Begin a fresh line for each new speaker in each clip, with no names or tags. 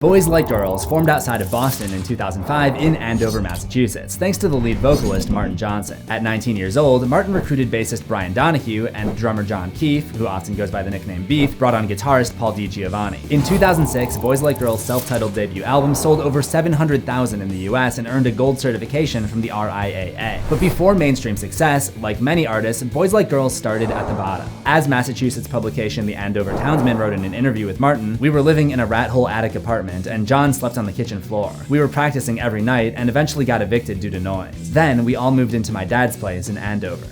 Boys Like Girls formed outside of Boston in 2005 in Andover, Massachusetts, thanks to the lead vocalist Martin Johnson. At 19 years old, Martin recruited bassist Brian Donahue and drummer John Keefe, who often goes by the nickname Beef, brought on guitarist Paul DiGiovanni. In 2006, Boys Like Girls' self-titled debut album sold over 700,000 in the US and earned a gold certification from the RIAA. But before mainstream success, like many artists, Boys Like Girls started at the bottom. As Massachusetts publication The Andover Townsman wrote in an interview with Martin, "We were living in a rat hole attic apartment and John slept on the kitchen floor. We were practicing every night and eventually got evicted due to noise. Then we all moved into my dad's place in Andover."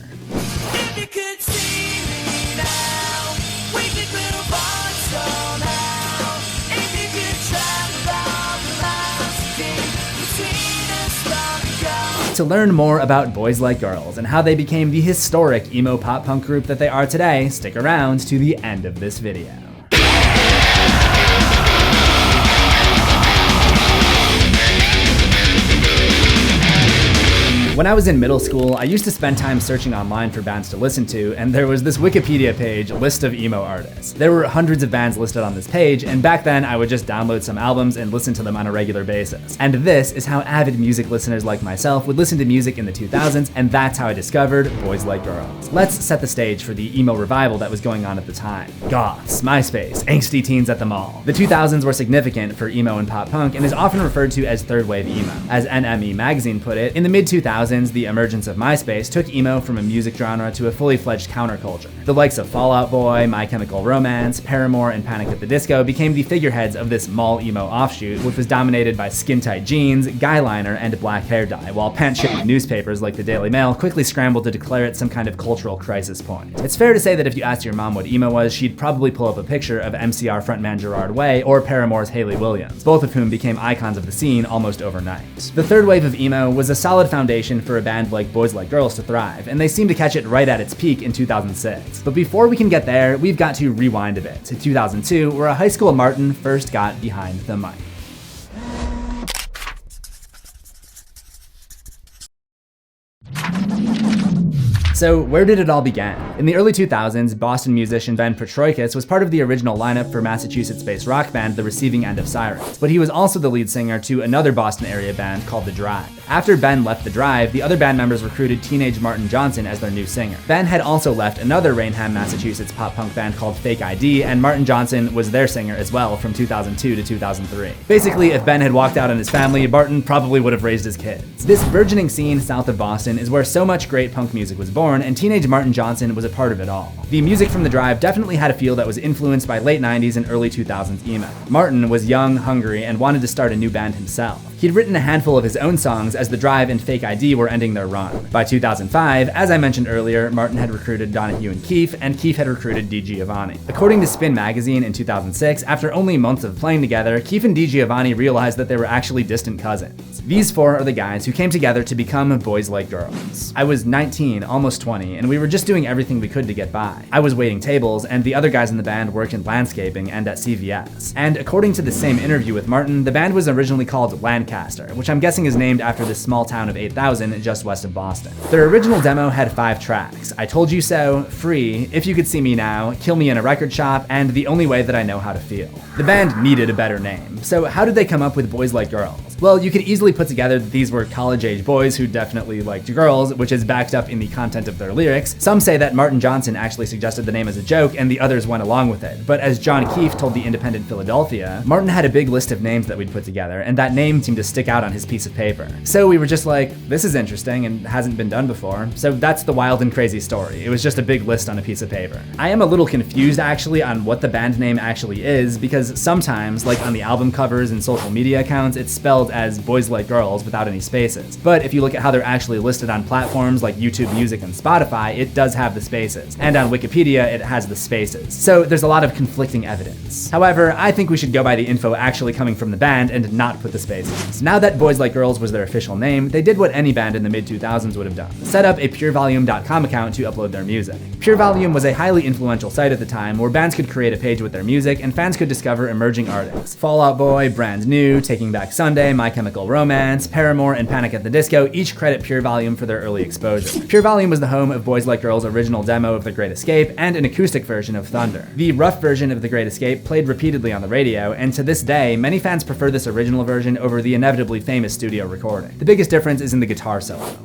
To learn more about Boys Like Girls and how they became the historic emo pop punk group that they are today, stick around to the end of this video. When I was in middle school, I used to spend time searching online for bands to listen to, and there was this Wikipedia page, list of emo artists. There were hundreds of bands listed on this page, and back then I would just download some albums and listen to them on a regular basis. And this is how avid music listeners like myself would listen to music in the 2000s, and that's how I discovered Boys Like Girls. Let's set the stage for the emo revival that was going on at the time. Goths, MySpace, angsty teens at the mall. The 2000s were significant for emo and pop punk and is often referred to as third wave emo. As NME magazine put it, in the mid-2000s, the emergence of MySpace took emo from a music genre to a fully fledged counterculture. The likes of Fall Out Boy, My Chemical Romance, Paramore, and Panic at the Disco became the figureheads of this mall emo offshoot, which was dominated by skin-tight jeans, guy liner, and black hair dye, while pant-shaped newspapers like the Daily Mail quickly scrambled to declare it some kind of cultural crisis point. It's fair to say that if you asked your mom what emo was, she'd probably pull up a picture of MCR frontman Gerard Way or Paramore's Hayley Williams, both of whom became icons of the scene almost overnight. The third wave of emo was a solid foundation for a band like Boys Like Girls to thrive, and they seem to catch it right at its peak in 2006. But before we can get there, we've got to rewind a bit to 2002, where a high school Martin first got behind the mic. So where did it all begin? In the early 2000s, Boston musician Ben Petroikis was part of the original lineup for Massachusetts-based rock band The Receiving End of Sirens, but he was also the lead singer to another Boston area band called The Drive. After Ben left The Drive, the other band members recruited teenage Martin Johnson as their new singer. Ben had also left another Rainham, Massachusetts pop-punk band called Fake ID, and Martin Johnson was their singer as well from 2002 to 2003. Basically, if Ben had walked out on his family, Martin probably would have raised his kids. This burgeoning scene south of Boston is where so much great punk music was born, and teenage Martin Johnson was a part of it all. The music from The Drive definitely had a feel that was influenced by late 90s and early 2000s emo. Martin was young, hungry, and wanted to start a new band himself. He'd written a handful of his own songs as The Drive and Fake ID were ending their run. By 2005, as I mentioned earlier, Martin had recruited Donahue and Keefe had recruited DiGiovanni. According to Spin magazine in 2006, after only months of playing together, Keefe and DiGiovanni realized that they were actually distant cousins. These four are the guys who came together to become Boys Like Girls. I was 19, almost 20, and we were just doing everything we could to get by. I was waiting tables, and the other guys in the band worked in landscaping and at CVS. And according to the same interview with Martin, the band was originally called Lancaster, which I'm guessing is named after this small town of 8,000 just west of Boston. Their original demo had 5 tracks: I Told You So, Free, If You Could See Me Now, Kill Me in a Record Shop, and The Only Way That I Know How to Feel. The band needed a better name, so how did they come up with Boys Like Girls? Well, you could easily put together that these were college-age boys who definitely liked girls, which is backed up in the content of their lyrics. Some say that Martin Johnson actually suggested the name as a joke, and the others went along with it. But as John Keefe told the Independent Philadelphia, Martin had a big list of names that we'd put together, and that name seemed to stick out on his piece of paper. So we were just like, this is interesting and hasn't been done before. So that's the wild and crazy story. It was just a big list on a piece of paper. I am a little confused actually on what the band name actually is, because sometimes, like on the album covers and social media accounts, it's spelled as Boys Like Girls without any spaces. But if you look at how they're actually listed on platforms like YouTube Music and Spotify, it does have the spaces. And on Wikipedia, it has the spaces. So there's a lot of conflicting evidence. However, I think we should go by the info actually coming from the band and not put the spaces. Now that Boys Like Girls was their official name, they did what any band in the mid-2000s would have done: set up a purevolume.com account to upload their music. Pure Volume was a highly influential site at the time where bands could create a page with their music and fans could discover emerging artists. Fall Out Boy, Brand New, Taking Back Sunday, My Chemical Romance, Paramore, and Panic at the Disco each credit Pure Volume for their early exposure. Pure Volume was the home of Boys Like Girls' original demo of The Great Escape and an acoustic version of Thunder. The rough version of The Great Escape played repeatedly on the radio, and to this day, many fans prefer this original version over the inevitably famous studio recording. The biggest difference is in the guitar solo.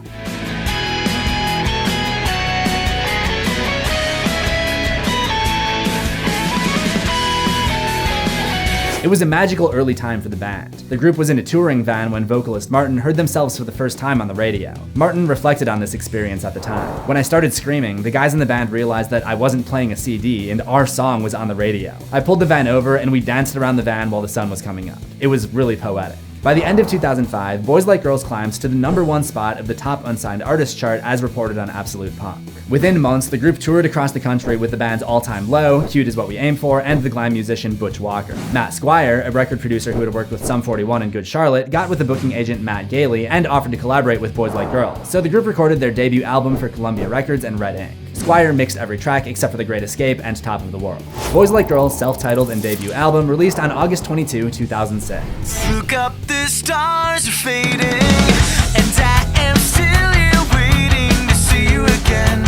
It was a magical early time for the band. The group was in a touring van when vocalist Martin heard themselves for the first time on the radio. Martin reflected on this experience at the time. "When I started screaming, the guys in the band realized that I wasn't playing a CD and our song was on the radio. I pulled the van over and we danced around the van while the sun was coming up. It was really poetic." By the end of 2005, Boys Like Girls climbed to the #1 spot of the top unsigned artist chart as reported on Absolute Punk. Within months, the group toured across the country with the band's all-time low, Cute Is What We Aim For, and the glam musician Butch Walker. Matt Squire, a record producer who had worked with Sum 41 and Good Charlotte, got with the booking agent Matt Gailey and offered to collaborate with Boys Like Girls, so the group recorded their debut album for Columbia Records and Red Ink. Squire mixed every track except for The Great Escape and Top of the World. Boys Like Girls' self-titled and debut album released on August 22, 2006.
Look up, the stars are fading, and I am still here waiting to see you again.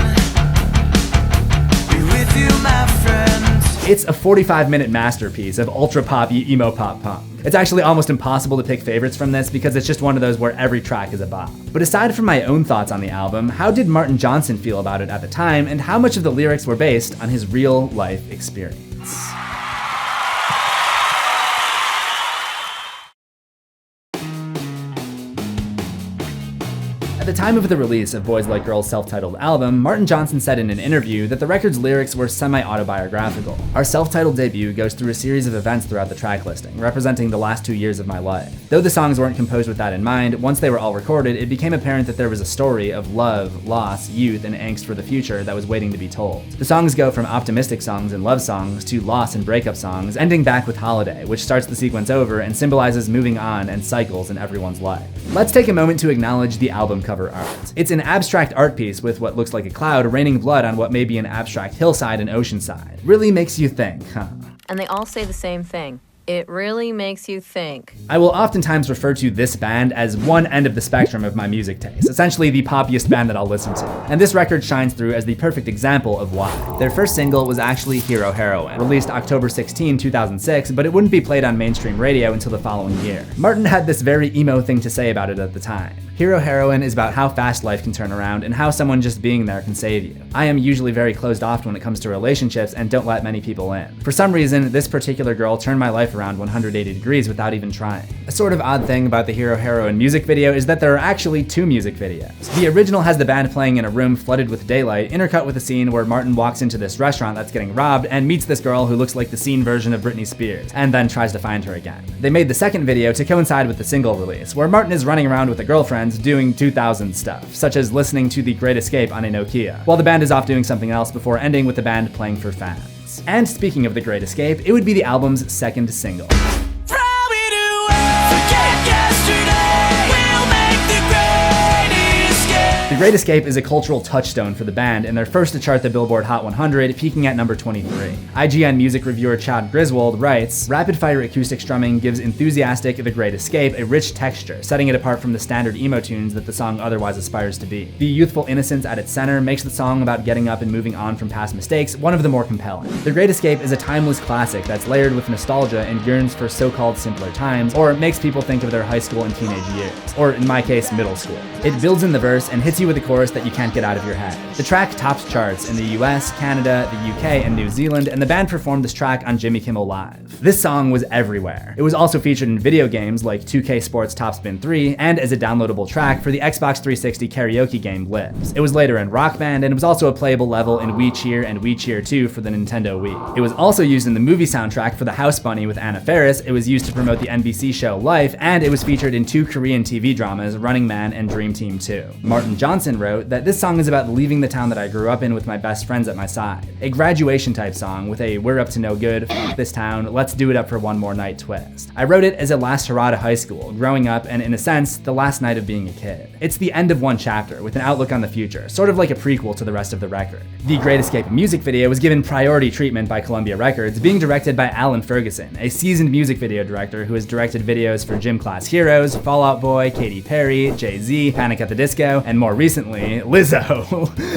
Be with you, my friend.
It's a 45-minute masterpiece of ultra-pop emo pop punk. It's actually almost impossible to pick favorites from this because it's just one of those where every track is a bop. But aside from my own thoughts on the album, how did Martin Johnson feel about it at the time, and how much of the lyrics were based on his real-life experience? At the time of the release of Boys Like Girls' self-titled album, Martin Johnson said in an interview that the record's lyrics were semi-autobiographical. "Our self-titled debut goes through a series of events throughout the track listing, representing the last 2 years of my life. Though the songs weren't composed with that in mind, once they were all recorded, it became apparent that there was a story of love, loss, youth, and angst for the future that was waiting to be told. The songs go from optimistic songs and love songs to loss and breakup songs, ending back with Holiday, which starts the sequence over and symbolizes moving on and cycles in everyone's life." Let's take a moment to acknowledge the album cover art. It's an abstract art piece with what looks like a cloud raining blood on what may be an abstract hillside and oceanside. Really makes you think, huh?
And they all say the same thing. It really makes you think.
I will oftentimes refer to this band as one end of the spectrum of my music taste, essentially the poppiest band that I'll listen to. And this record shines through as the perfect example of why. Their first single was actually Hero Heroine, released October 16, 2006, but it wouldn't be played on mainstream radio until the following year. Martin had this very emo thing to say about it at the time. Hero Heroine is about how fast life can turn around and how someone just being there can save you. I am usually very closed off when it comes to relationships and don't let many people in. For some reason, this particular girl turned my life around 180 degrees without even trying. A sort of odd thing about the Hero Heroine music video is that there are actually 2 music videos. The original has the band playing in a room flooded with daylight, intercut with a scene where Martin walks into this restaurant that's getting robbed and meets this girl who looks like the scene version of Britney Spears, and then tries to find her again. They made the second video to coincide with the single release, where Martin is running around with a girlfriend doing 2000 stuff, such as listening to The Great Escape on a Nokia, while the band is off doing something else before ending with the band playing for fans. And speaking of The Great Escape, it would be the album's second single. The Great Escape is a cultural touchstone for the band and their first to chart the Billboard Hot 100, peaking at number 23. IGN music reviewer Chad Griswold writes, "Rapid-fire acoustic strumming gives enthusiastic The Great Escape a rich texture, setting it apart from the standard emo tunes that the song otherwise aspires to be. The youthful innocence at its center makes the song about getting up and moving on from past mistakes one of the more compelling. The Great Escape is a timeless classic that's layered with nostalgia and yearns for so-called simpler times, or makes people think of their high school and teenage years, or in my case, middle school. It builds in the verse and hits you with a chorus that you can't get out of your head." The track tops charts in the US, Canada, the UK, and New Zealand, and the band performed this track on Jimmy Kimmel Live. This song was everywhere. It was also featured in video games like 2K Sports Top Spin 3, and as a downloadable track for the Xbox 360 karaoke game Lives. It was later in Rock Band, and it was also a playable level in We Cheer and We Cheer 2 for the Nintendo Wii. It was also used in the movie soundtrack for The House Bunny with Anna Faris, it was used to promote the NBC show Life, and it was featured in 2 Korean TV dramas, Running Man and Dream Team 2. Martin Johnson Johnson wrote that this song is about leaving the town that I grew up in with my best friends at my side. A graduation type song with a we're up to no good, f this town, let's do it up for one more night twist. I wrote it as a last hurrah to high school, growing up, and in a sense, the last night of being a kid. It's the end of one chapter with an outlook on the future, sort of like a prequel to the rest of the record. The Great Escape music video was given priority treatment by Columbia Records, being directed by Alan Ferguson, a seasoned music video director who has directed videos for Gym Class Heroes, Fall Out Boy, Katy Perry, Jay-Z, Panic at the Disco, and more recently, Lizzo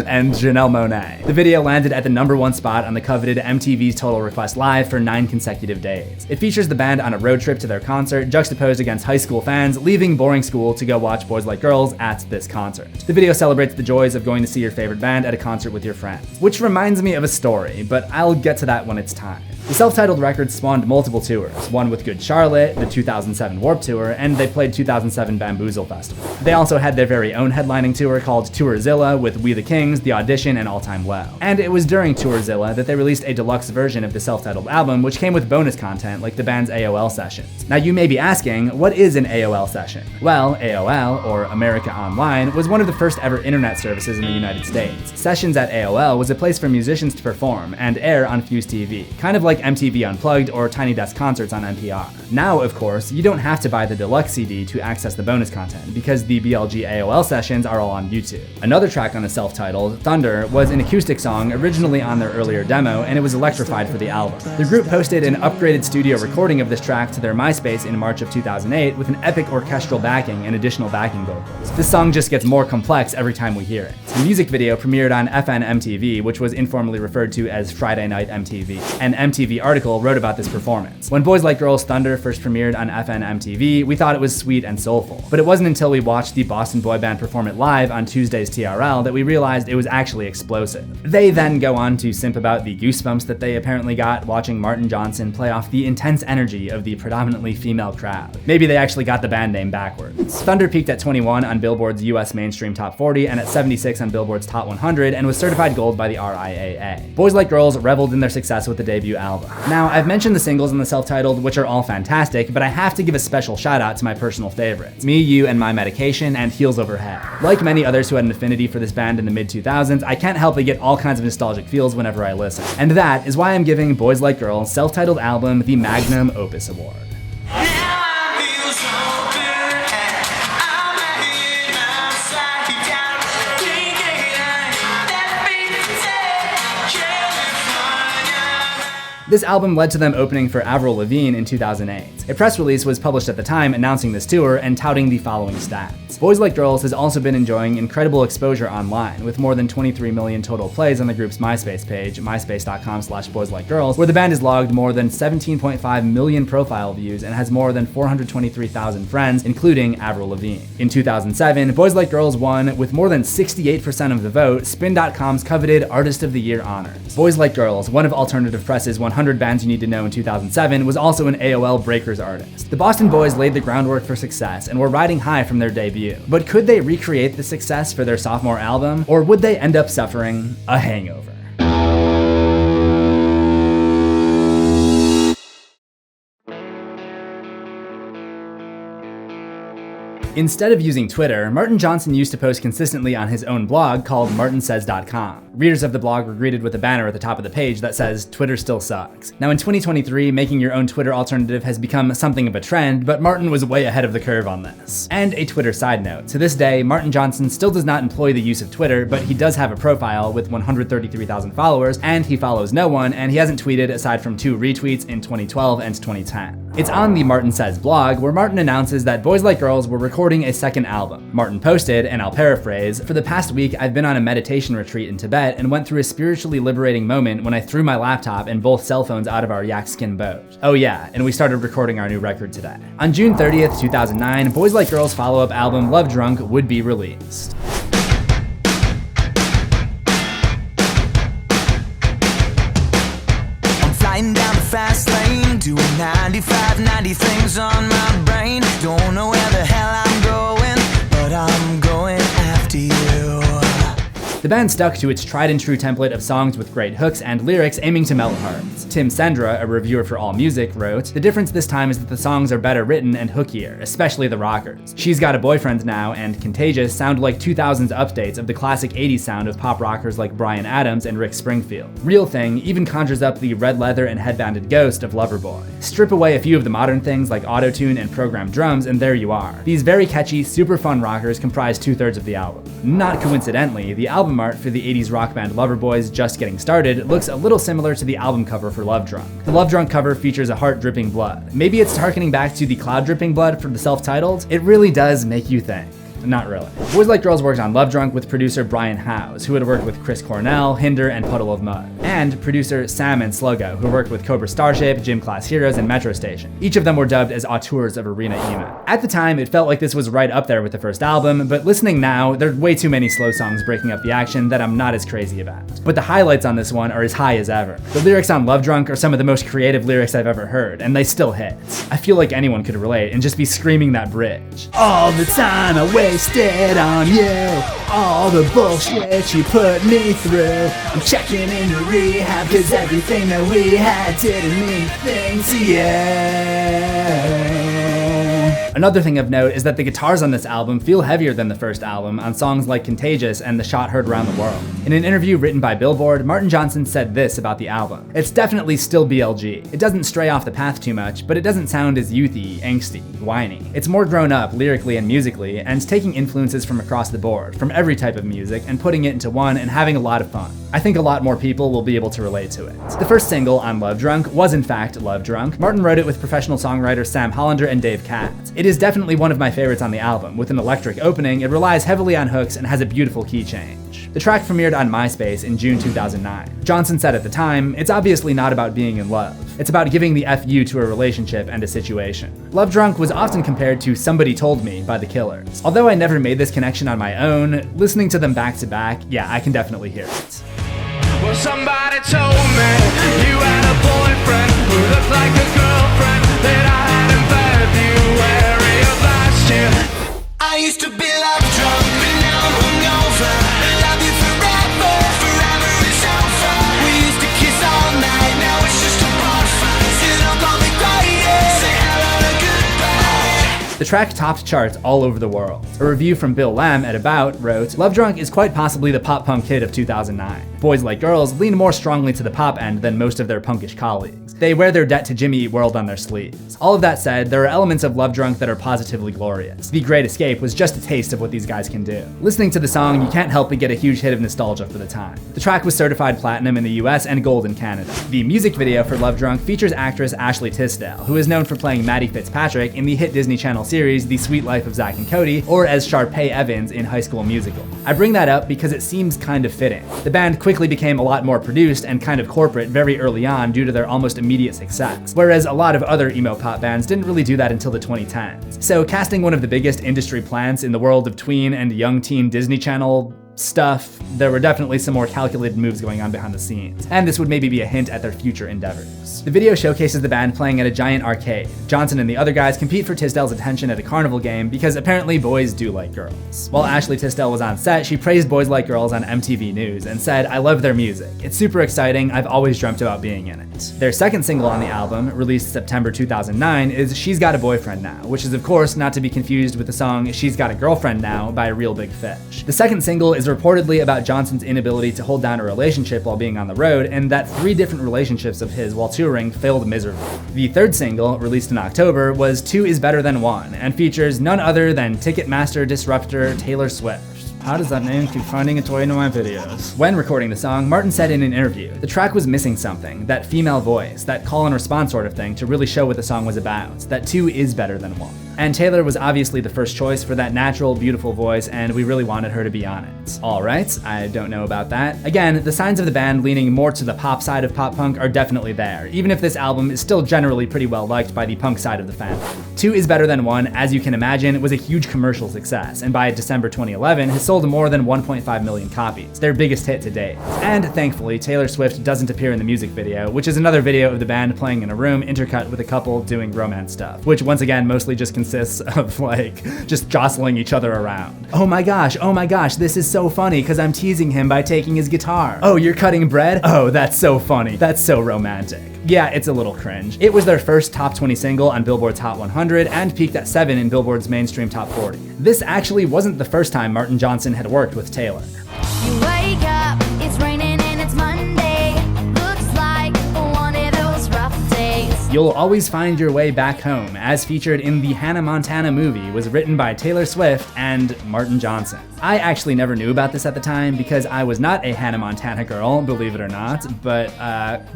and Janelle Monáe. The video landed at the #1 spot on the coveted MTV's Total Request Live for 9 consecutive days. It features the band on a road trip to their concert, juxtaposed against high school fans leaving boring school to go watch Boys Like Girls at this concert. The video celebrates the joys of going to see your favorite band at a concert with your friends, which reminds me of a story, but I'll get to that when it's time. The self-titled record spawned multiple tours, one with Good Charlotte, the 2007 Warped Tour, and they played 2007 Bamboozle Festival. They also had their very own headlining tour called Tourzilla with We the Kings, The Audition, and All Time Low. And it was during Tourzilla that they released a deluxe version of the self-titled album, which came with bonus content like the band's AOL sessions. Now you may be asking, what is an AOL session? Well, AOL, or America Online, was one of the first ever internet services in the United States. Sessions at AOL was a place for musicians to perform and air on Fuse TV, kind of like MTV Unplugged or Tiny Desk Concerts on NPR. Now, of course, you don't have to buy the deluxe CD to access the bonus content, because the BLG AOL sessions are all on YouTube. Another track on the self-titled, Thunder, was an acoustic song originally on their earlier demo, and it was electrified for the album. The group posted an upgraded studio recording of this track to their MySpace in March of 2008 with an epic orchestral backing and additional backing vocals. This song just gets more complex every time we hear it. The music video premiered on FN MTV, which was informally referred to as Friday Night MTV. An MTV article wrote about this performance. When Boys Like Girls Thunder first premiered on FN MTV, we thought it was sweet and soulful. But it wasn't until we watched the Boston boy band perform it live on Tuesday's TRL that we realized it was actually explosive. They then go on to simp about the goosebumps that they apparently got watching Martin Johnson play off the intense energy of the predominantly female crowd. Maybe they actually got the band name backwards. Thunder peaked at 21 on Billboard's US Mainstream Top 40 and at 76 on Billboard's Top 100 and was certified gold by the RIAA. Boys Like Girls reveled in their success with the debut album. Now, I've mentioned the singles in the self-titled, which are all fantastic, but I have to give a special shout out to my personal favorites, Me, You, and My Medication, and Heels Over Head. Like many others who had an affinity for this band in the mid-2000s, I can't help but get all kinds of nostalgic feels whenever I listen. And that is why I'm giving Boys Like Girls' self-titled album the Magnum Opus Award. This album led to them opening for Avril Lavigne in 2008. A press release was published at the time announcing this tour and touting the following stats. Boys Like Girls has also been enjoying incredible exposure online, with more than 23 million total plays on the group's MySpace page, myspace.com/boyslikeGirls, where the band has logged more than 17.5 million profile views and has more than 423,000 friends, including Avril Lavigne. In 2007, Boys Like Girls won, with more than 68% of the vote, Spin.com's coveted Artist of the Year honors. Boys Like Girls, one of Alternative Press's 100 Bands You Need to Know in 2007, was also an AOL Breakers artist. The Boston boys laid the groundwork for success and were riding high from their debut. But could they recreate the success for their sophomore album, or would they end up suffering a hangover? Instead of using Twitter, Martin Johnson used to post consistently on his own blog called martinsays.com. Readers of the blog were greeted with a banner at the top of the page that says, "Twitter still sucks." Now in 2023, making your own Twitter alternative has become something of a trend, but Martin was way ahead of the curve on this. And a Twitter side note, to this day, Martin Johnson still does not employ the use of Twitter, but he does have a profile with 133,000 followers, and he follows no one, and he hasn't tweeted aside from 2 retweets in 2012 and 2010. It's on the Martin Says blog, where Martin announces that Boys Like Girls were recording a second album. Martin posted, and I'll paraphrase, "For the past week, I've been on a meditation retreat in Tibet and went through a spiritually liberating moment when I threw my laptop and both cell phones out of our yak skin boat. Oh yeah, and we started recording our new record today." On June 30th, 2009, Boys Like Girls' follow-up album Love Drunk would be released.
I'm flying down the fast lane, doing 95, 90 things on my brain. Don't know where the hell I'm going, but I'm going after you.
The The band stuck to its tried and true template of songs with great hooks and lyrics aiming to melt hearts. Tim Sendra, a reviewer for AllMusic, wrote, "The difference this time is that the songs are better written and hookier, especially the rockers. She's Got a Boyfriend Now and Contagious sound like 2000s updates of the classic 80s sound of pop rockers like Bryan Adams and Rick Springfield. Real Thing even conjures up the red leather and headbanded ghost of Loverboy. Strip away a few of the modern things like autotune and programmed drums and there you are. These very catchy, super fun rockers comprise 2/3 of the album." Not coincidentally, the album art for the 80s rock band Loverboy's Just Getting Started looks a little similar to the album cover for Love Drunk. The Love Drunk cover features a heart dripping blood. Maybe it's harkening back to the cloud dripping blood for the self-titled? It really does make you think. Not really. Boys Like Girls worked on Love Drunk with producer Brian Howes, who had worked with Chris Cornell, Hinder, and Puddle of Mud, and producer Sam and Sluggo, who worked with Cobra Starship, Gym Class Heroes, and Metro Station. Each of them were dubbed as auteurs of arena emo. At the time, it felt like this was right up there with the first album, but listening now, there are way too many slow songs breaking up the action that I'm not as crazy about. But the highlights on this one are as high as ever. The lyrics on Love Drunk are some of the most creative lyrics I've ever heard, and they still hit. I feel like anyone could relate and just be screaming that bridge. All the time I wasted on you, all the bullshit you put me through. I'm checking into rehab cause everything that we had didn't mean a thing to you. Another thing of note is that the guitars on this album feel heavier than the first album on songs like Contagious and The Shot Heard Around the World. In an interview written by Billboard, Martin Johnson said this about the album: "It's definitely still BLG. It doesn't stray off the path too much, but it doesn't sound as youthy, angsty, whiny. It's more grown up lyrically and musically, and taking influences from across the board, from every type of music, and putting it into one and having a lot of fun. I think a lot more people will be able to relate to it." The first single on Love Drunk was in fact Love Drunk. Martin wrote it with professional songwriters Sam Hollander and Dave Katz. It is definitely one of my favorites on the album. With an electric opening, it relies heavily on hooks and has a beautiful key change. The track premiered on MySpace in June 2009. Johnson said at the time, "It's obviously not about being in love. It's about giving the FU to a relationship and a situation." Love Drunk was often compared to Somebody Told Me by the Killers. Although I never made this connection on my own, listening to them back to back, yeah, I can definitely hear it.
Well, somebody told me you had a boyfriend who looked like a girlfriend that I had in February of last year. I used to be love drunk, but now I'm hungover. Love you forever, forever is over. We used to kiss all night, now it's just a bar fight. So don't call me quiet, say hello to goodbye.
The track topped charts all over the world. A review from Bill Lamb at About wrote, "Love Drunk is quite possibly the pop-punk hit of 2009. Boys Like Girls lean more strongly to the pop end than most of their punkish colleagues. They wear their debt to Jimmy Eat World on their sleeves. All of that said, there are elements of Love Drunk that are positively glorious. The Great Escape was just a taste of what these guys can do." Listening to the song, you can't help but get a huge hit of nostalgia for the time. The track was certified platinum in the US and gold in Canada. The music video for Love Drunk features actress Ashley Tisdale, who is known for playing Maddie Fitzpatrick in the hit Disney Channel series The Sweet Life of Zack and Cody, or as Sharpay Evans in High School Musical. I bring that up because it seems kind of fitting. The band quickly became a lot more produced and kind of corporate very early on due to their almost immediate success, whereas a lot of other emo pop bands didn't really do that until the 2010s. So casting one of the biggest industry plants in the world of tween and young teen Disney Channel stuff, there were definitely some more calculated moves going on behind the scenes, and this would maybe be a hint at their future endeavors. The video showcases the band playing at a giant arcade. Johnson and the other guys compete for Tisdale's attention at a carnival game because apparently boys do like girls. While Ashley Tisdale was on set, she praised Boys Like Girls on MTV News and said, "I love their music. It's super exciting. I've always dreamt about being in it." Their second single on the album, released September 2009, is She's Got a Boyfriend Now, which is of course not to be confused with the song She's Got a Girlfriend Now by Real Big Fish. The second single is reportedly about Johnson's inability to hold down a relationship while being on the road, and that 3 different relationships of his while touring failed miserably. The third single, released in October, was 2 is Better Than 1, and features none other than Ticketmaster disruptor Taylor Swift. How does that name keep finding its way into my videos? When recording the song, Martin said in an interview, the track was missing something, that female voice, that call and response sort of thing to really show what the song was about, that 2 is better than 1. And Taylor was obviously the first choice for that natural, beautiful voice, and we really wanted her to be on it. Alright, I don't know about that. Again, the signs of the band leaning more to the pop side of pop punk are definitely there, even if this album is still generally pretty well liked by the punk side of the fandom. 2 is Better Than 1, as you can imagine, was a huge commercial success, and by December 2011 has sold more than 1.5 million copies, their biggest hit to date. And thankfully, Taylor Swift doesn't appear in the music video, which is another video of the band playing in a room intercut with a couple doing romance stuff, which once again mostly just consists consists of like just jostling each other around. Oh my gosh, this is so funny because I'm teasing him by taking his guitar. Oh, you're cutting bread? Oh, that's so funny. That's so romantic. Yeah, it's a little cringe. It was their first top 20 single on Billboard's Hot 100 and peaked at 7 in Billboard's mainstream top 40. This actually wasn't the first time Martin Johnson had worked with Taylor.
You wake up, it's raining and it's Monday. Looks like one of those rough days.
You'll Always Find Your Way Back Home, as featured in the Hannah Montana movie, was written by Taylor Swift and Martin Johnson. I actually never knew about this at the time because I was not a Hannah Montana girl, believe it or not, but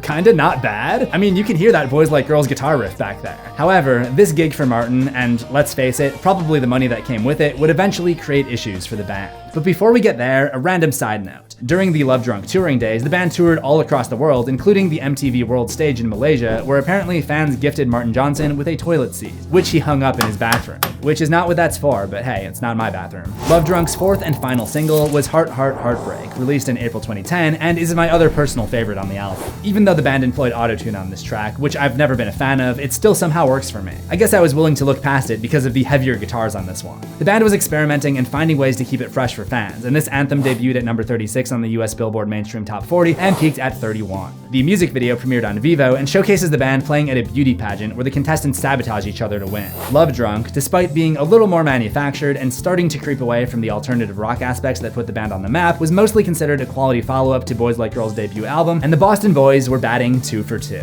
kinda not bad. I mean, you can hear that Boys Like Girls guitar riff back there. However, this gig for Martin, and let's face it, probably the money that came with it, would eventually create issues for the band. But before we get there, a random side note. During the Love Drunk touring days, the band toured all across the world, including the MTV World Stage in Malaysia, where apparently fans gifted Martin Johnson with a toilet seat, which he hung up in his bathroom. Which is not what that's for, but hey, it's not my bathroom. Love Drunk's fourth and final single was Heartbreak, released in April 2010, and is my other personal favorite on the album. Even though the band employed autotune on this track, which I've never been a fan of, it still somehow works for me. I guess I was willing to look past it because of the heavier guitars on this one. The band was experimenting and finding ways to keep it fresh for fans, and this anthem debuted at number 36 on the US Billboard Mainstream Top 40 and peaked at 31. The music video premiered on Vivo and showcases the band playing at a beauty pageant where the contestants sabotage each other to win. Love Drunk, despite being a little more manufactured and starting to creep away from the alternative rock aspects that put the band on the map, was mostly considered a quality follow-up to Boys Like Girls' debut album, and the Boston Boys were batting 2 for 2.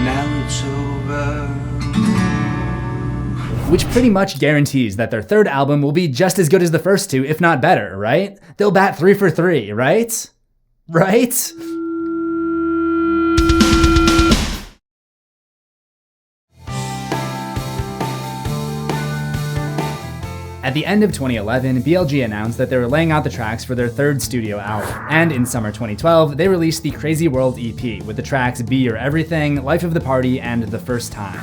Now it's over.
Which pretty much guarantees that their third album will be just as good as the first two, if not better, right? They'll bat 3 for 3, right? Right? At the end of 2011, BLG announced that they were laying out the tracks for their third studio album, and in summer 2012, they released the CZsWorld EP with the tracks Be Your Everything, Life of the Party, and The First Time.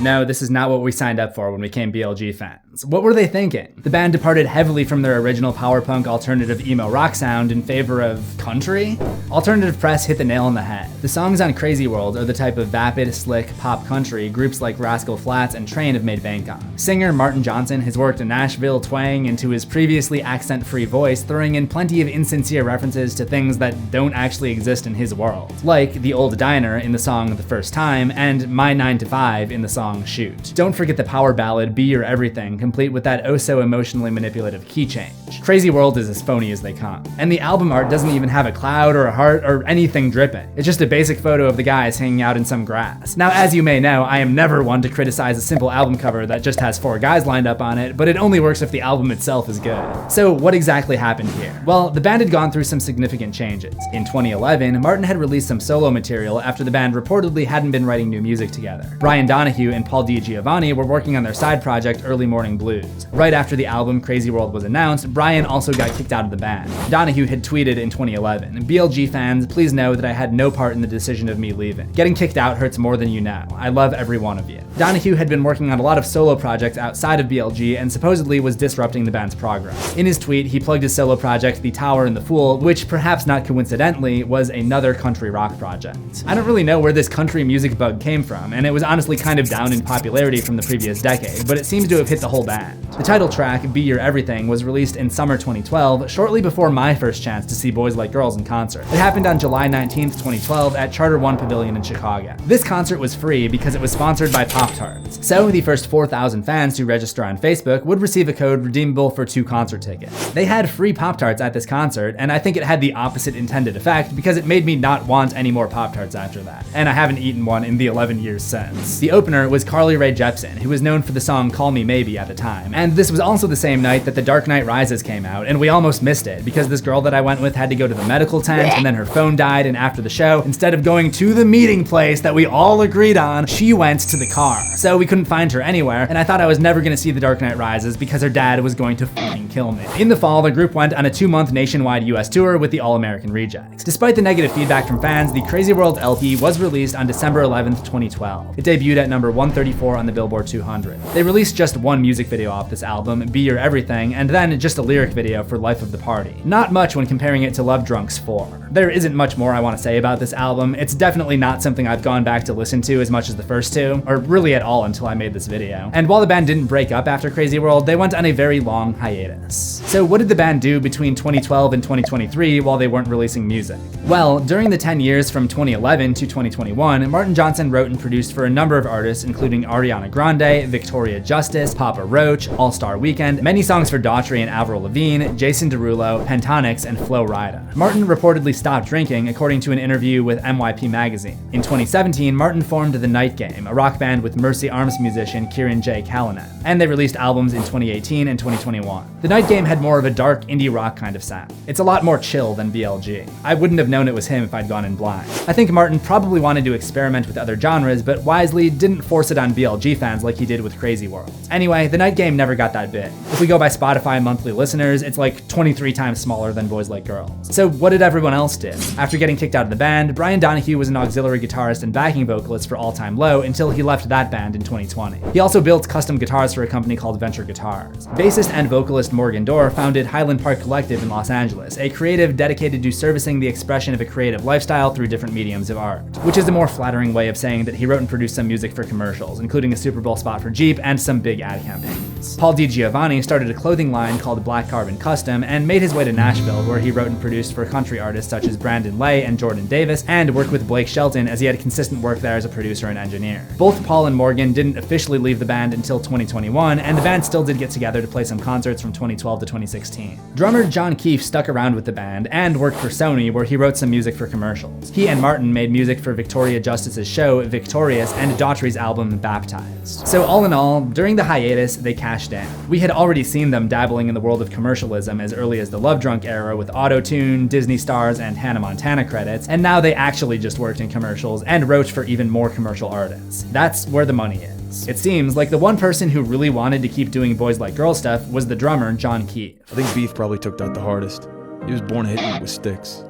No, this is not what we signed up for when we became BLG fans. What were they thinking? The band departed heavily from their original power punk alternative emo rock sound in favor of country? Alternative press hit the nail on the head. The songs on CZsWorld are the type of vapid, slick pop country groups like Rascal Flatts and Train have made bank on. Singer Martin Johnson has worked a Nashville twang into his previously accent-free voice, throwing in plenty of insincere references to things that don't actually exist in his world, like the old diner in the song The First Time and My 9 to 5 in the song Shoot. Don't forget the power ballad Be Your Everything, complete with that oh-so-emotionally manipulative key change. CZsWorld is as phony as they come. And the album art doesn't even have a cloud or a heart or anything dripping. It's just a basic photo of the guys hanging out in some grass. Now, as you may know, I am never one to criticize a simple album cover that just has 4 guys lined up on it, but it only works if the album itself is good. So what exactly happened here? Well, the band had gone through some significant changes. In 2011, Martin had released some solo material after the band reportedly hadn't been writing new music together. Brian Donahue and Paul DiGiovanni were working on their side project Early Morning Blues. Right after the album CZsWorld was announced, Brian also got kicked out of the band. Donahue had tweeted in 2011, BLG fans, please know that I had no part in the decision of me leaving. Getting kicked out hurts more than you know. I love every one of you. Donahue had been working on a lot of solo projects outside of BLG and supposedly was disrupting the band's progress. In his tweet, he plugged his solo project The Tower and the Fool, which perhaps not coincidentally was another country rock project. I don't really know where this country music bug came from, and it was honestly kind of down in popularity from the previous decade, but it seems to have hit the whole band. The title track, Be Your Everything, was released in summer 2012, shortly before my first chance to see Boys Like Girls in concert. It happened on July 19th, 2012 at Charter One Pavilion in Chicago. This concert was free because it was sponsored by Pop-Tarts. So the first 4,000 fans to register on Facebook would receive a code redeemable for 2 concert tickets. They had free Pop-Tarts at this concert, and I think it had the opposite intended effect because it made me not want any more Pop-Tarts after that. And I haven't eaten one in the 11 years since. The opener was Carly Rae Jepsen, who was known for the song Call Me Maybe at the time. And this was also the same night that The Dark Knight Rises came out, and we almost missed it because this girl that I went with had to go to the medical tent, and then her phone died, and after the show, instead of going to the meeting place that we all agreed on, she went to the car. So we couldn't find her anywhere, and I thought I was never gonna see The Dark Knight Rises because her dad was going to fucking kill kill me. In the fall, the group went on a 2-month nationwide US tour with the All-American Rejects. Despite the negative feedback from fans, the CZsWorld LP was released on December 11th, 2012. It debuted at number 134 on the Billboard 200. They released just one music video off this album, Be Your Everything, and then just a lyric video for Life of the Party. Not much when comparing it to Love Drunks 4. There isn't much more I want to say about this album. It's definitely not something I've gone back to listen to as much as the first two, or really at all until I made this video. And while the band didn't break up after CZsWorld, they went on a very long hiatus. So what did the band do between 2012 and 2023 while they weren't releasing music? Well, during the 10 years from 2011 to 2021, Martin Johnson wrote and produced for a number of artists including Ariana Grande, Victoria Justice, Papa Roach, All Star Weekend, many songs for Daughtry and Avril Lavigne, Jason Derulo, Pentatonics, and Flo Rida. Martin reportedly stopped drinking, according to an interview with NYP Magazine. In 2017, Martin formed The Night Game, a rock band with Mercy Arms musician Kieran J. Callanan, and they released albums in 2018 and 2021. The Night Game had more of a dark indie rock kind of sound. It's a lot more chill than BLG. I wouldn't have known it was him if I'd gone in blind. I think Martin probably wanted to experiment with other genres, but wisely didn't force it on BLG fans like he did with CZsWorld. Anyway, The Night Game never got that big. If we go by Spotify monthly listeners, it's like 23 times smaller than Boys Like Girls. So what did everyone else do? After getting kicked out of the band, Brian Donahue was an auxiliary guitarist and backing vocalist for All Time Low until he left that band in 2020. He also built custom guitars for a company called Venture Guitars. Bassist and vocalist Morgan Dorr founded Highland Park Collective in Los Angeles, a creative dedicated to servicing the expression of a creative lifestyle through different mediums of art, which is a more flattering way of saying that he wrote and produced some music for commercials, including a Super Bowl spot for Jeep and some big ad campaigns. Paul DiGiovanni started a clothing line called Black Carbon Custom and made his way to Nashville, where he wrote and produced for country artists such as Brandon Lay and Jordan Davis, and worked with Blake Shelton as he had consistent work there as a producer and engineer. Both Paul and Morgan didn't officially leave the band until 2021, and the band still did get together to play some concerts from 2012 to 2016. Drummer John Keefe stuck around with the band and worked for Sony, where he wrote some music for commercials. He and Martin made music for Victoria Justice's show Victorious and Daughtry's album Baptized. So all in all, during the hiatus, they cashed in. We had already seen them dabbling in the world of commercialism as early as the Love Drunk era with Auto-Tune, Disney Stars, and Hannah Montana credits, and now they actually just worked in commercials and wrote for even more commercial artists. That's where the money is. It seems like the one person who really wanted to keep doing Boys Like Girls stuff was the drummer, John Keefe.
I think Beef probably took that the hardest. He was born hitting it with sticks.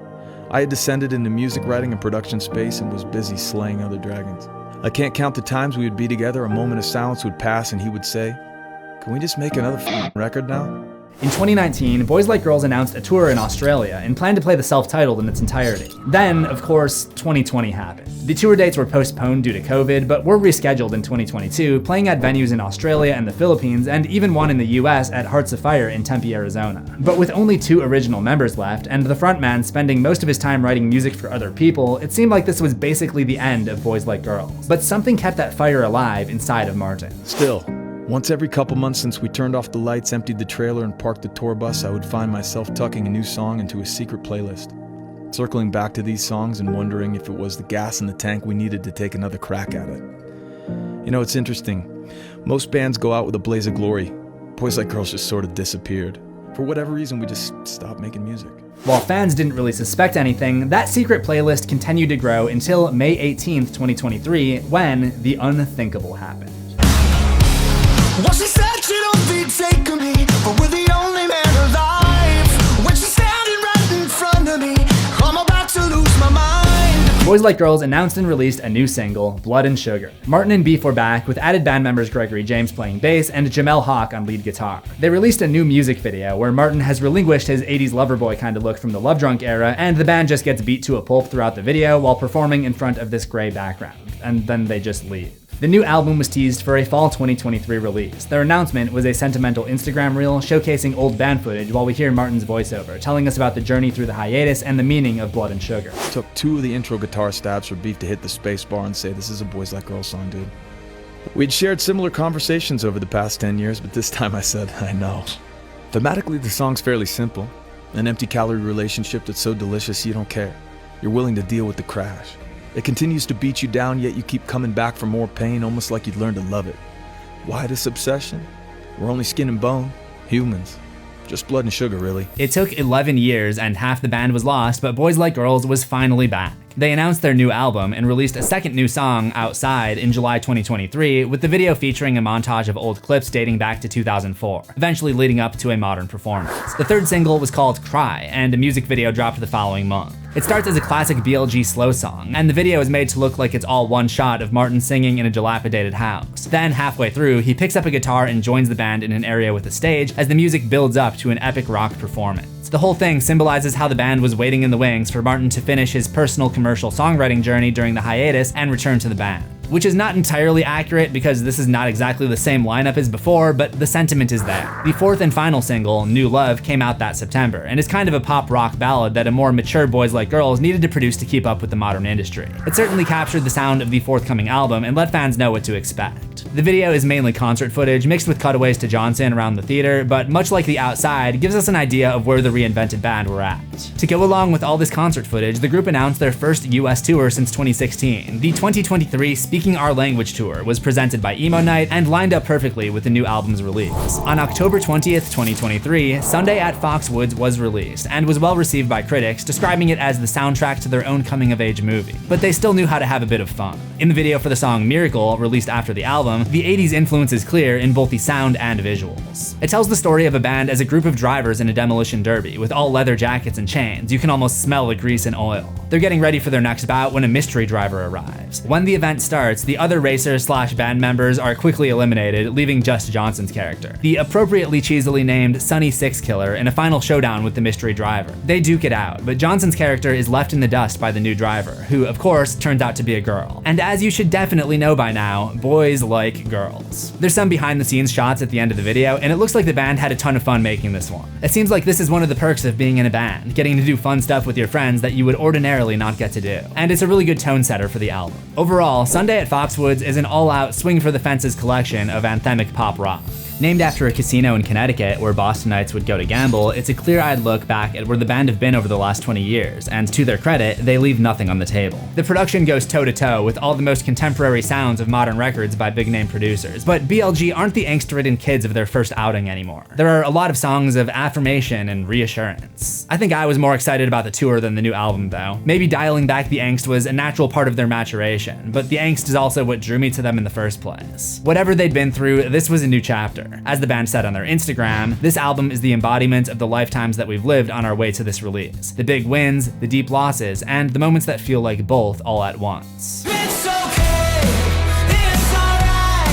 I had descended into music writing and production space and was busy slaying other dragons. I can't count the times we would be together, a moment of silence would pass and he would say, "Can we just make another record now?"
In 2019, Boys Like Girls announced a tour in Australia and planned to play the self-titled in its entirety. Then, of course, 2020 happened. The tour dates were postponed due to COVID, but were rescheduled in 2022, playing at venues in Australia and the Philippines, and even one in the US at Hearts of Fire in Tempe, Arizona. But with only 2 original members left, and the frontman spending most of his time writing music for other people, it seemed like this was basically the end of Boys Like Girls. But something kept that fire alive inside of Martin.
Still, once every couple months since we turned off the lights, emptied the trailer, and parked the tour bus, I would find myself tucking a new song into a secret playlist, circling back to these songs and wondering if it was the gas in the tank we needed to take another crack at it. You know, it's interesting. Most bands go out with a blaze of glory. Boys Like Girls just sort of disappeared. For whatever reason, we just stopped making music.
While fans didn't really suspect anything, that secret playlist continued to grow until May 18th, 2023, when the unthinkable happened.
Well, she said she don't be taking me, but we're the only man alive. When she's standing right in front of me, I'm about to lose my mind.
Boys Like Girls announced and released a new single, Blood and Sugar. Martin and Beef were back, with added band members Gregory James playing bass and Jamel Hawk on lead guitar. They released a new music video where Martin has relinquished his 80s lover boy kind of look from the Love Drunk era, and the band just gets beat to a pulp throughout the video while performing in front of this gray background. And then they just leave. The new album was teased for a fall 2023 release. Their announcement was a sentimental Instagram reel showcasing old band footage while we hear Martin's voiceover, telling us about the journey through the hiatus and the meaning of Blood and Sugar.
It took 2 of the intro guitar stabs for Beef to hit the space bar and say, "This is a Boys Like Girls song, dude." We'd shared similar conversations over the past 10 years, but this time I said, "I know." Thematically, the song's fairly simple. An empty calorie relationship that's so delicious you don't care. You're willing to deal with the crash. It continues to beat you down, yet you keep coming back for more pain, almost like you'd learn to love it. Why this obsession? We're only skin and bone, humans. Just blood and sugar, really.
It took 11 years and half the band was lost, but Boys Like Girls was finally back. They announced their new album and released a second new song, Outside, in July 2023, with the video featuring a montage of old clips dating back to 2004, eventually leading up to a modern performance. The third single was called Cry, and a music video dropped the following month. It starts as a classic BLG slow song, and the video is made to look like it's all one shot of Martin singing in a dilapidated house. Then, halfway through, he picks up a guitar and joins the band in an area with a stage as the music builds up to an epic rock performance. The whole thing symbolizes how the band was waiting in the wings for Martin to finish his personal commercial songwriting journey during the hiatus and return to the band. Which is not entirely accurate because this is not exactly the same lineup as before, but the sentiment is there. The fourth and final single, New Love, came out that September, and is kind of a pop rock ballad that a more mature Boys Like Girls needed to produce to keep up with the modern industry. It certainly captured the sound of the forthcoming album and let fans know what to expect. The video is mainly concert footage mixed with cutaways to Johnson around the theater, but much like the Outside, gives us an idea of where the reinvented band were at. To go along with all this concert footage, the group announced their first US tour since 2016. The 2023 Speaking Our Language tour was presented by Emo Night and lined up perfectly with the new album's release. On October 20th, 2023, Sunday at Foxwoods was released and was well received by critics, describing it as the soundtrack to their own coming-of-age movie. But they still knew how to have a bit of fun. In the video for the song Miracle, released after the album, the 80s influence is clear in both the sound and visuals. It tells the story of a band as a group of drivers in a demolition derby with all leather jackets and chains. You can almost smell the grease and oil. They're getting ready for their next bout when a mystery driver arrives. When the event starts, the other racers / band members are quickly eliminated, leaving just Johnson's character, the appropriately cheesily named Sunny Six Killer, in a final showdown with the mystery driver. They duke it out, but Johnson's character is left in the dust by the new driver, who of course turns out to be a girl. And as you should definitely know by now, boys like girls. There's some behind the scenes shots at the end of the video, and it looks like the band had a ton of fun making this one. It seems like this is one of the perks of being in a band, getting to do fun stuff with your friends that you would ordinarily not get to do. And it's a really good tone setter for the album. Overall, Sunday at Foxwoods is an all-out swing for the fences collection of anthemic pop rock. Named after a casino in Connecticut where Bostonites would go to gamble, it's a clear-eyed look back at where the band have been over the last 20 years, and to their credit, they leave nothing on the table. The production goes toe-to-toe with all the most contemporary sounds of modern records by big-name producers, but BLG aren't the angst-ridden kids of their first outing anymore. There are a lot of songs of affirmation and reassurance. I think I was more excited about the tour than the new album, though. Maybe dialing back the angst was a natural part of their maturation, but the angst is also what drew me to them in the first place. Whatever they'd been through, this was a new chapter. As the band said on their Instagram, this album is the embodiment of the lifetimes that we've lived on our way to this release. The big wins, the deep losses, and the moments that feel like both all at once.
It's okay, it's alright,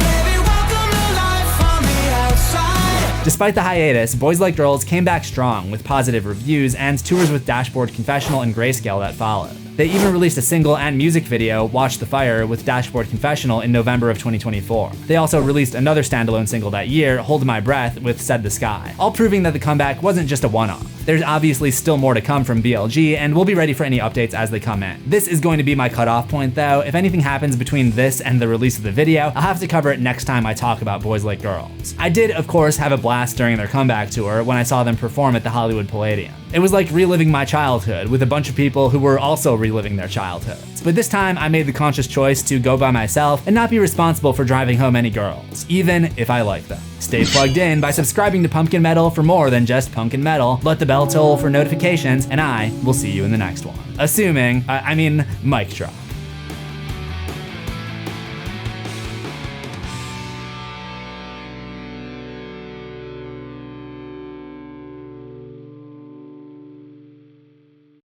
baby, welcome to life on the outside.
Despite the hiatus, Boys Like Girls came back strong with positive reviews and tours with Dashboard Confessional and Grayscale that followed. They even released a single and music video, Watch the Fire, with Dashboard Confessional in November of 2024. They also released another standalone single that year, Hold My Breath, with Said the Sky, all proving that the comeback wasn't just a one-off. There's obviously still more to come from BLG, and we'll be ready for any updates as they come in. This is going to be my cutoff point though. If anything happens between this and the release of the video, I'll have to cover it next time I talk about Boys Like Girls. I did, of course, have a blast during their comeback tour when I saw them perform at the Hollywood Palladium. It was like reliving my childhood with a bunch of people who were also reliving their childhoods. But this time I made the conscious choice to go by myself and not be responsible for driving home any girls, even if I like them. Stay plugged in by subscribing to Pumpkin Metal for more than just Pumpkin Metal, let the bell toll for notifications, and I will see you in the next one. Assuming, mic drop.